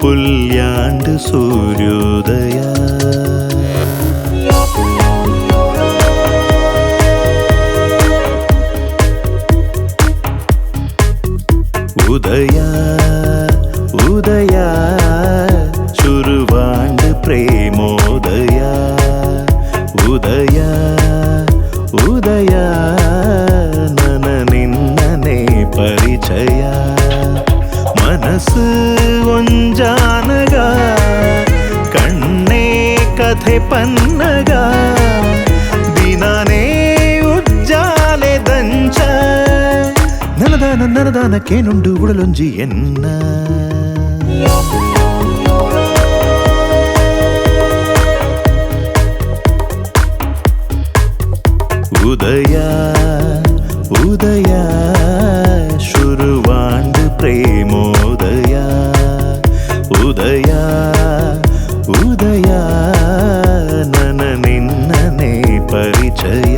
പുല്യാണ്ട് സൂര്യോദയ ഉദയ ഉദയ ശുരുവാണ്ട് പ്രേമോദയ ഉദയ ಉದಯ ನನ ನಿನ್ನನೆ ಪರಿಚಯ ಮನಸ್ಸು ಒಂಜಾನಗ ಕಣ್ಣೇ ಕಥೆ ಪನ್ನಗ ದಿನನೇ ಉಜ್ಜಾಲೆ ದಂಚ ನನದಾನಕ್ಕೇನುಂಡು ಉಡಲೊಂಜಿ ಎನ್ನ ಉದಯ ಉದಯ ಶುರುವಾಂಡ್ ಪ್ರೇಮೋದಯ ಉದಯ ಉದಯ ನನ ನಿನ್ನನೆ ಪರಿಚಯ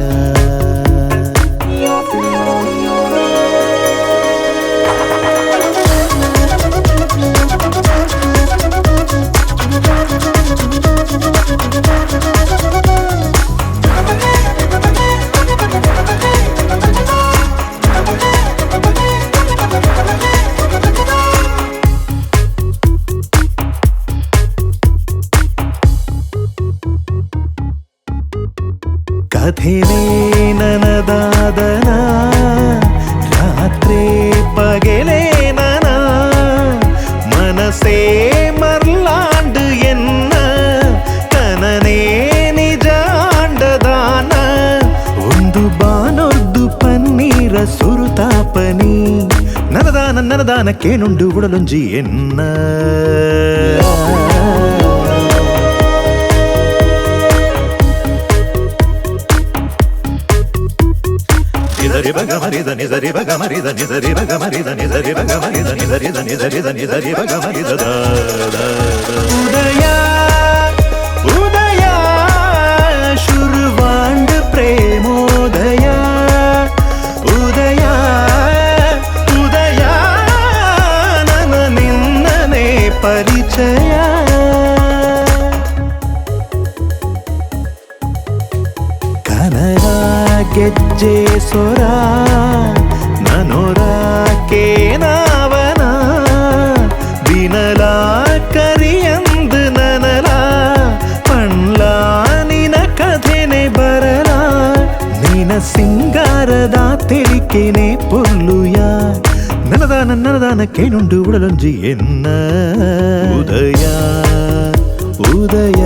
ಕಥೆನೇ ನನದಾದನ ರಾತ್ರಿ ಪಗೆಲೇ ನನ ಮನಸೇ ಮರ್ಲಾಂಡು ಎನ್ನ ಕನನೇ ನಿಜಾಂಡದಾನ ಒಂದು ಬಾನೊರ್ದು ಪನ್ನೀರ ಸುರುತಾಪನಿ ನನದಾನಕ್ಕೇನುಂಡು ಉಡಲೊಂಜಿ ಎನ್ನ ನಿಜರಿ ಭಗಮರಿದ ನಿಜರಿ ಭಗಮರಿದ ನಿಜರಿ ಭಗಮರಿದ ನಿಜರಿ ಭಗಮರಿದ ನಿಜರಿದ ನಿಜರಿದ ನಿಜರಿ ಭಗಮರಿದ ಉದಯ ಉದಯ ಶುರುವಾಂಡ್ ಪ್ರೇಮೋದಯ ಉದಯ ಉದಯ ನನ ನಿನ್ನನೆ ಪರಿಚಯ ಕನರ ಗೆಜ್ಜೆ ಸೊರ ನನೊರ ಕೇನಾವನ ದಿನಲ ಕರಿಯಂದು ನನಲ ಪಣ್ಲ ನಿನ ಕಥೆನೆ ಬರಲ ನಿನ ಸಿಂಗಾರದ ತೆರಿಕೆನೆ ಪೊರ್ಲುಯ ನನದಾನಕ್ಕೇನುಂಡು ಉಡಲೊಂಜಿ ಎನ್ನ ಉದಯ ಉದಯ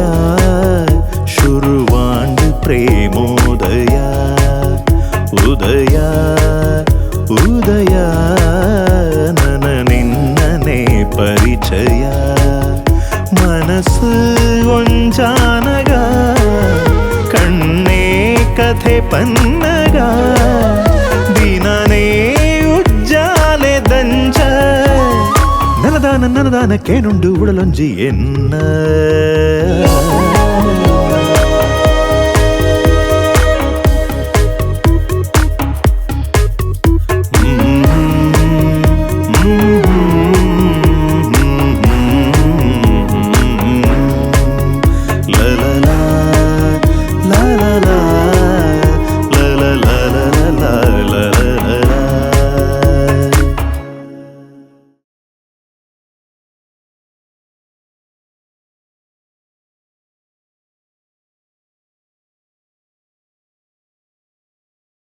ಶುರುವಾಂಡ್ ಪ್ರೇಮೋದಯ ಉದಯ ಉದಯ ನನ ನಿನ್ನನೆ ಪರಿಚಯ ಮನಸ್ಸು ಒಂಜಾನಗ ಕಣ್ಣೇ ಕಥೆ ಪನ್ನಗ ದಿನನೇ ಉಜ್ಜಾಲೆ ದಂಚ ನನದಾನಕ್ಕೇನುಂಡು ಉಡಲೊಂಜಿ ಎನ್ನ